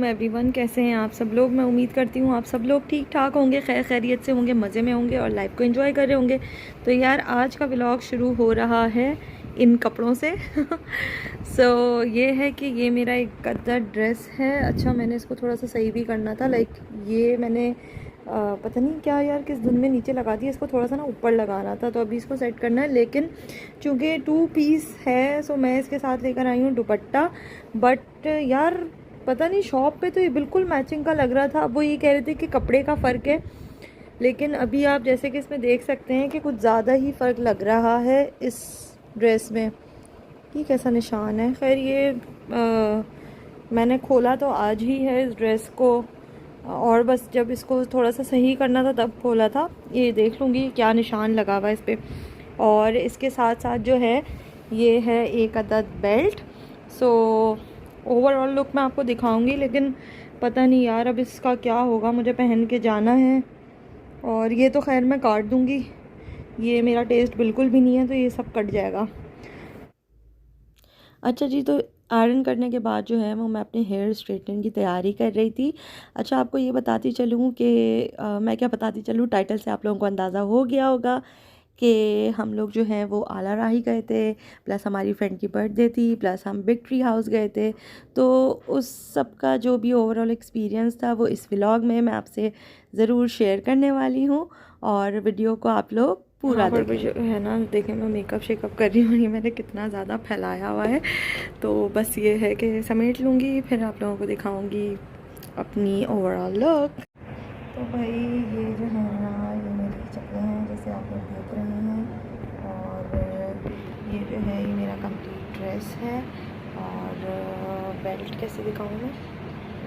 Everyone, कैसे हैं आप सब लोग। मैं उम्मीद करती हूँ आप सब लोग ठीक ठाक होंगे, खैर खैरियत से होंगे, मज़े में होंगे और लाइफ को एंजॉय कर रहे होंगे। तो यार आज का व्लॉग शुरू हो रहा है इन कपड़ों से। सो ये है कि ये मेरा एक गद्दा ड्रेस है। अच्छा, मैंने इसको थोड़ा सा सही भी करना था। लाइक ये मैंने पता नहीं क्या यार किस धुन में नीचे लगा दिया, इसको थोड़ा सा ना ऊपर लगाना था, तो अभी इसको सेट करना है। लेकिन चूँकि 2 पीस है सो मैं इसके साथ लेकर आई हूँ दुपट्टा। बट यार पता नहीं, शॉप पे तो ये बिल्कुल मैचिंग का लग रहा था। अब वो ये कह रहे थे कि कपड़े का फ़र्क है, लेकिन अभी आप जैसे कि इसमें देख सकते हैं कि कुछ ज़्यादा ही फ़र्क लग रहा है इस ड्रेस में। ये कैसा निशान है। खैर ये मैंने खोला तो आज ही है इस ड्रेस को, और बस जब इसको थोड़ा सा सही करना था तब खोला था। ये देख लूँगी क्या निशान लगा हुआ है इस पर। और इसके साथ साथ जो है ये है एक अदद बेल्ट। सो ओवरऑल लुक मैं आपको दिखाऊंगी, लेकिन पता नहीं यार अब इसका क्या होगा, मुझे पहन के जाना है। और ये तो खैर मैं काट दूँगी, ये मेरा टेस्ट बिल्कुल भी नहीं है, तो ये सब कट जाएगा। अच्छा जी, तो आयरन करने के बाद जो है वो मैं अपने हेयर स्ट्रेटनिंग की तैयारी कर रही थी। अच्छा, आपको ये बताती चलूँ कि मैं क्या बताती चलूँ, टाइटल से आप लोगों को अंदाज़ा हो गया होगा कि हम लोग जो हैं वो आला राही गए थे, प्लस हमारी फ्रेंड की बर्थडे थी, प्लस हम बिग ट्री हाउस गए थे। तो उस सब का जो भी ओवरऑल एक्सपीरियंस था वो इस व्लॉग में मैं आपसे ज़रूर शेयर करने वाली हूँ, और वीडियो को आप लोग पूरा देखें। जो है ना, देखें मैं मेकअप शेकअप कर रही हूँ, ये मैंने कितना ज़्यादा फैलाया हुआ है। तो बस ये है कि समेट लूँगी, फिर आप लोगों को दिखाऊँगी अपनी ओवरऑल लुक। तो भाई ये जो है ना, ये मेरी चप्पलें हैं जैसे आप लोग देख रहे हैं, और ये जो है ये मेरा कंप्लीट ड्रेस है। और बेल्ट कैसे दिखाऊँ मैं,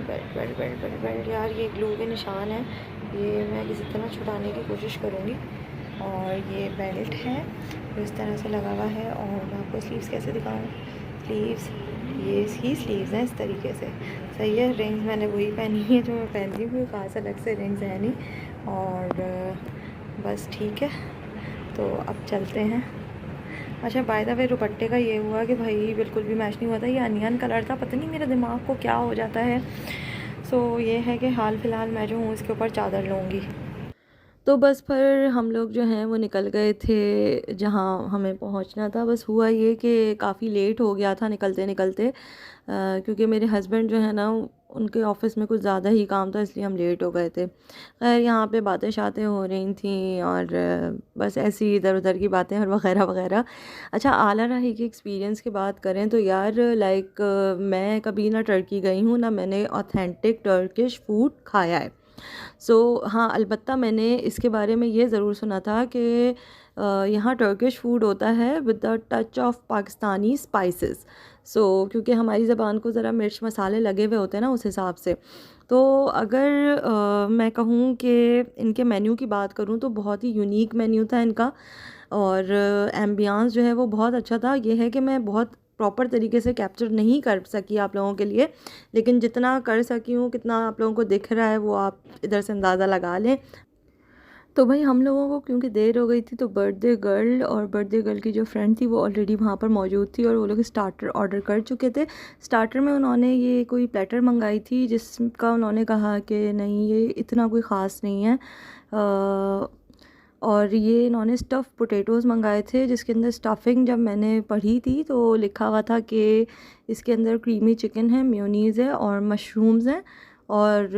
belt belt belt belt belt यार ये ग्लू के निशान है, ये मैं किसी तरह छुड़ाने की कोशिश करूँगी। और ये बेल्ट है जो इस तरह से लगा हुआ है। और मैं आपको स्लीव्स कैसे दिखाऊँ, स्लीव्स ये ही स्लीव्स हैं इस तरीके से, सही है। रिंग्स मैंने वही पहनी है जो मैं पहनती हूँ, खास अलग से रिंग्स है नहीं। और बस ठीक है, तो अब चलते हैं। अच्छा, बाय द वे दुपट्टे का ये हुआ कि भाई बिल्कुल भी मैच नहीं हुआ था, ये अनियन कलर था, पता नहीं मेरे दिमाग को क्या हो जाता है। सो ये है कि हाल फ़िलहाल मैं जो हूँ इसके ऊपर चादर लूँगी। तो बस फिर हम लोग जो हैं वो निकल गए थे जहाँ हमें पहुँचना था। बस हुआ ये कि काफ़ी लेट हो गया था निकलते निकलते, क्योंकि मेरे हस्बैंड जो है ना उनके ऑफ़िस में कुछ ज़्यादा ही काम था, इसलिए हम लेट हो गए थे। खैर यहाँ पे बातें शातें हो रही थी, और बस ऐसी इधर उधर की बातें और वग़ैरह वग़ैरह। अच्छा, आला राही की एक्सपीरियंस की बात करें तो यार लाइक मैं कभी ना टर्की गई हूँ, ना मैंने ऑथेंटिक टर्किश फूड खाया है। हाँ, अलबत्ता मैंने इसके बारे में ये ज़रूर सुना था कि यहाँ टर्किश फूड होता है with the touch of Pakistani spices. क्योंकि हमारी ज़बान को ज़रा मिर्च मसाले लगे हुए होते हैं ना, उस हिसाब से। तो अगर मैं कहूँ कि इनके मेन्यू की बात करूँ तो बहुत ही यूनिक मेन्यू था इनका, और एम्बियंस जो है वो बहुत अच्छा था। ये है कि मैं बहुत प्रॉपर तरीके से कैप्चर नहीं कर सकी आप लोगों के लिए, लेकिन जितना कर सकी हूँ, कितना आप लोगों को दिख रहा है वो आप इधर से अंदाज़ा लगा लें। तो भाई हम लोगों को क्योंकि देर हो गई थी, तो बर्थडे गर्ल की जो फ्रेंड थी वो ऑलरेडी वहाँ पर मौजूद थी, और वो लोग स्टार्टर ऑर्डर कर चुके थे। स्टार्टर में उन्होंने ये कोई प्लेटर मंगाई थी, जिसका उन्होंने कहा कि नहीं ये इतना कोई ख़ास नहीं है। और ये इन्होंने स्टफ़ पोटैटोज़ मंगाए थे, जिसके अंदर स्टफ़िंग जब मैंने पढ़ी थी तो लिखा हुआ था कि इसके अंदर क्रीमी चिकन है, मेयोनीज़ है और मशरूम्स हैं, और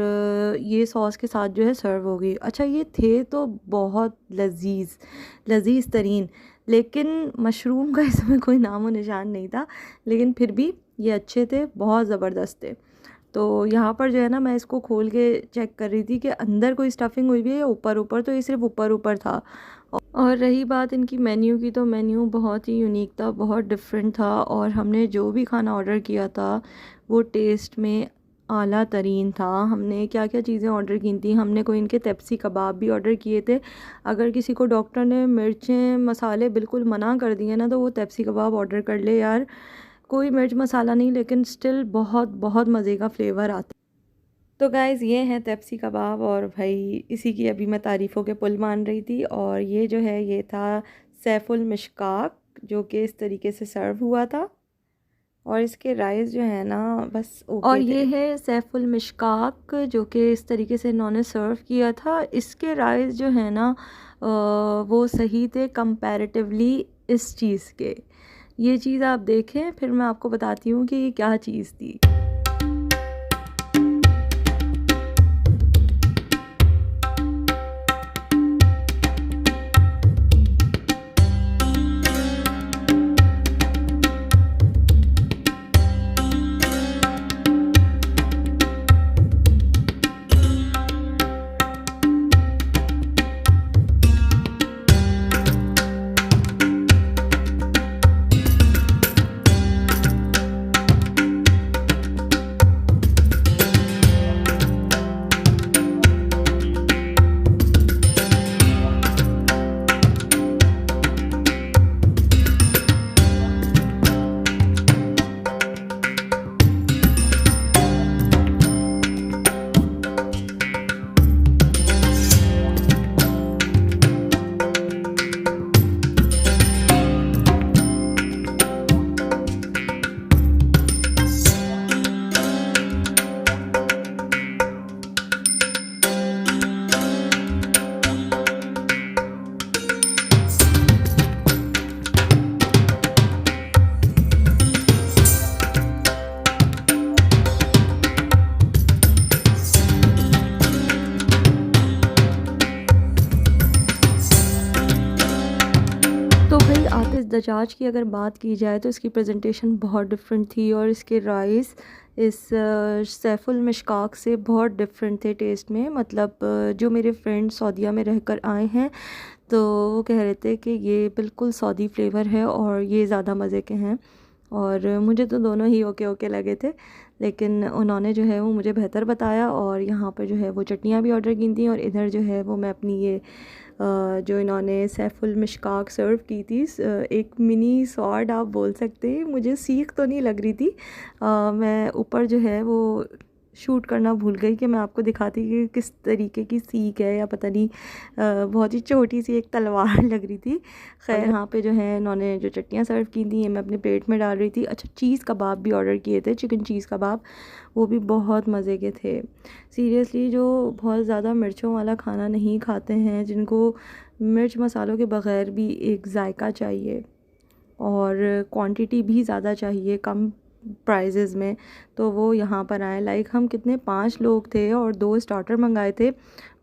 ये सॉस के साथ जो है सर्व होगी। अच्छा, ये थे तो बहुत लज़ीज़ तरीन, लेकिन मशरूम का इसमें कोई नामो निशान नहीं था, लेकिन फिर भी ये अच्छे थे, बहुत ज़बरदस्त थे। तो यहाँ पर जो है ना, मैं इसको खोल के चेक कर रही थी कि अंदर कोई स्टफिंग हुई भी है या ऊपर ऊपर, तो ये सिर्फ ऊपर ऊपर था। और रही बात इनकी मेन्यू की, तो मेन्यू बहुत ही यूनिक था, बहुत डिफरेंट था, और हमने जो भी खाना ऑर्डर किया था वो टेस्ट में आला तरीन था। हमने क्या क्या चीज़ें ऑर्डर की थी, हमने कोई इनके तेप्सी कबाब भी ऑर्डर किए थे। अगर किसी को डॉक्टर ने मिर्चें मसाले बिल्कुल मना कर दिए ना, तो वो तेप्सी कबाब ऑर्डर कर ले यार, कोई मिर्च मसाला नहीं, लेकिन स्टिल बहुत बहुत मज़े का फ्लेवर आता। तो गाइज़ ये हैं तेप्सी कबाब, और भाई इसी की अभी मैं तारीफ़ों के पुल मान रही थी। और ये जो है ये था सैफुल मिशकाक, जो कि इस तरीके से सर्व हुआ था। और इसके राइस जो है ना बस और ओके ये थे। है सैफुल मिशकाक, जो कि इस तरीके से इन्होंने सर्व किया था। इसके राइस जो है ना वो सही थे कंपैरेटिवली इस चीज़ के। ये चीज़ आप देखें, फिर मैं आपको बताती हूँ कि ये क्या चीज़ थी। तो भाई आतिश दजाज की अगर बात की जाए तो इसकी प्रेजेंटेशन बहुत डिफरेंट थी, और इसके राइस इस सैफुल मिशकाक से बहुत डिफरेंट थे टेस्ट में। मतलब जो मेरे फ्रेंड सऊदीया में रहकर आए हैं तो वो कह रहे थे कि ये बिल्कुल सऊदी फ्लेवर है और ये ज़्यादा मज़े के हैं। और मुझे तो दोनों ही ओके ओके लगे थे, लेकिन उन्होंने जो है वो मुझे बेहतर बताया। और यहाँ पर जो है वो चटनियाँ भी ऑर्डर की थी, और इधर जो है वो मैं अपनी ये जो इन्होंने सैफुल मिशकाक सर्व की थी, एक मिनी सॉर्ड आप बोल सकते हैं। मुझे सीख तो नहीं लग रही थी, मैं ऊपर जो है वो शूट करना भूल गई कि मैं आपको दिखाती कि किस तरीके की सीख है, या पता नहीं बहुत ही छोटी सी एक तलवार लग रही थी। खैर यहाँ पे जो है इन्होंने जो चटनियाँ सर्व की थी ये मैं अपने प्लेट में डाल रही थी। अच्छा, चीज़ कबाब भी ऑर्डर किए थे, चिकन चीज़ कबाब, वो भी बहुत मज़े के थे। सीरियसली जो बहुत ज़्यादा मिर्चों वाला खाना नहीं खाते हैं, जिनको मिर्च मसालों के बग़ैर भी एक जायका चाहिए और क्वांटिटी भी ज़्यादा चाहिए कम प्राइजेज़ में, तो वो यहाँ पर आए। लाइक हम कितने 5 लोग थे और 2 स्टार्टर मंगाए थे,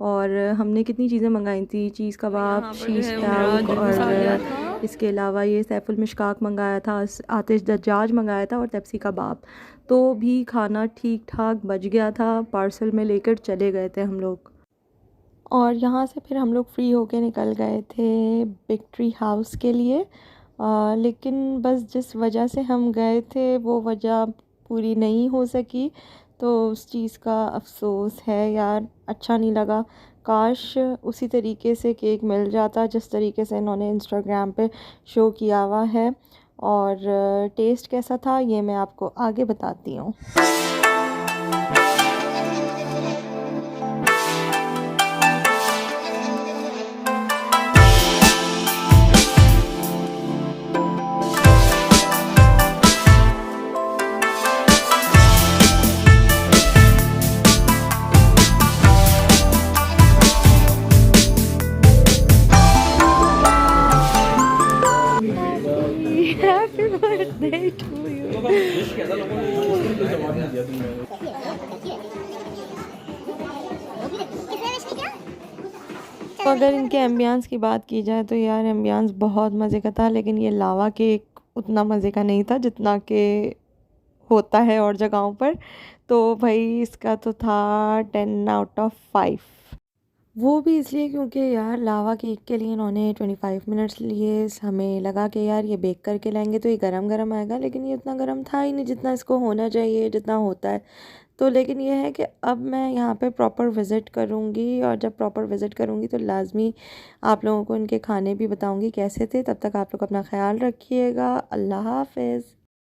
और हमने कितनी चीज़ें मंगाई थी, चीज़ कबाब, शीश ताउक, और इसके अलावा ये सैफुल मिशकाक मंगाया था, आतिश दज्जाज मंगाया था, और तपसी कबाब। तो भी खाना ठीक ठाक बच गया था, पार्सल में लेकर चले गए थे हम लोग। और यहाँ से फिर हम लोग फ्री होके निकल गए थे बिग ट्री हाउस के लिए। लेकिन बस जिस वजह से हम गए थे वो वजह पूरी नहीं हो सकी, तो उस चीज़ का अफ़सोस है यार, अच्छा नहीं लगा। काश उसी तरीके से केक मिल जाता जिस तरीके से इन्होंने इंस्टाग्राम पे शो किया हुआ है। और टेस्ट कैसा था ये मैं आपको आगे बताती हूँ। Happy birthday to you. तो अगर इनके एम्बियंस की बात की जाए तो यार एम्बियंस बहुत मज़े का था, लेकिन ये लावा केक उतना मज़े का नहीं था जितना कि होता है और जगहों पर। तो भाई इसका तो था 10 आउट ऑफ 5। वो भी इसलिए क्योंकि यार लावा केक के लिए इन्होंने 25 मिनट्स लिए। हमें लगा कि यार ये बेक करके लाएंगे तो ये गरम गरम आएगा, लेकिन ये उतना गरम था ही नहीं जितना इसको होना चाहिए, जितना होता है। तो लेकिन ये है कि अब मैं यहाँ पे प्रॉपर विज़िट करूँगी, और जब प्रॉपर विज़िट करूँगी तो लाजमी आप लोगों को इनके खाने भी बताऊँगी कैसे थे। तब तक आप लोग अपना ख्याल रखिएगा। अल्लाह हाफ़िज़।